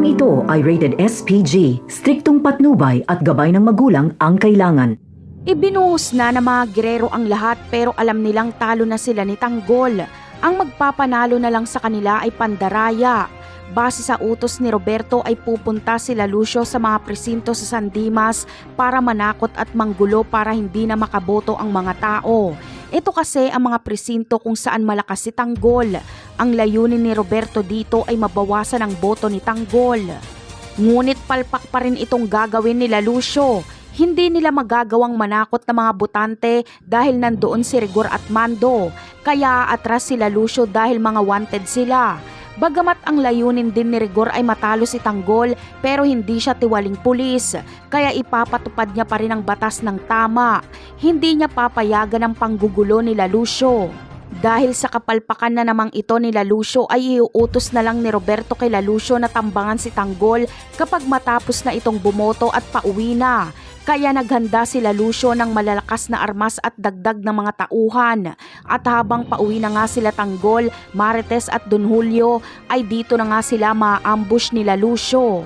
Programang ito ay rated SPG, striktong patnubay at gabay ng magulang ang kailangan. Ibinuhos na ng mga gerero ang lahat pero alam nilang talo na sila ni Tanggol. Ang magpapanalo na lang sa kanila ay Pandaraya. Base sa utos ni Roberto ay pupunta sila Lucio sa mga presinto sa San Dimas para manakot at manggulo para hindi na makaboto ang mga tao. Ito kasi ang mga presinto kung saan malakas si Tanggol. Ang layunin ni Roberto dito ay mabawasan ang boto ni Tanggol. Ngunit palpak pa rin itong gagawin nila Lucio. Hindi nila magagawang manakot ng mga botante dahil nandoon si Rigor at Mando. Kaya atras sila Lucio dahil mga wanted sila. Bagamat ang layunin din ni Rigor ay matalo si Tanggol pero hindi siya tiwaling pulis, kaya ipapatupad niya pa rin ang batas ng tama. Hindi niya papayagan ang panggugulo nila Lucio. Dahil sa kapalpakan na namang ito nila Lucio ay iuutos na lang ni Roberto kay Lucio na tambangan si Tanggol kapag matapos na itong bumoto at pauwi na. Kaya naghanda sila Lucio ng malalakas na armas at dagdag ng mga tauhan. At habang pauwi na nga sila Tanggol, Marites at Don Julio ay dito na nga sila ma-ambush nila Lucio.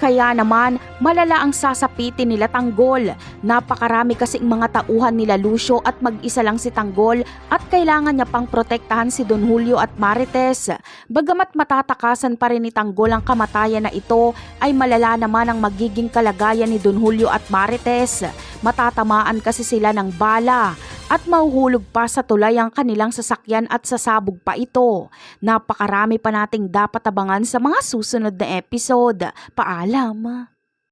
Kaya naman, malala ang sasapitin nila Tanggol. Napakarami kasing mga tauhan nila Lucio at mag-isa lang si Tanggol at kailangan niya pang protektahan si Don Julio at Marites. Bagamat matatakasan pa rin ni Tanggol ang kamatayan na ito, ay malala naman ang magiging kalagayan ni Don Julio at Marites. Matatamaan kasi sila ng bala at mahuhulog pa sa tulay ang kanilang sasakyan at sasabog pa ito. Napakarami pa nating dapat abangan sa mga susunod na episode. Paalam!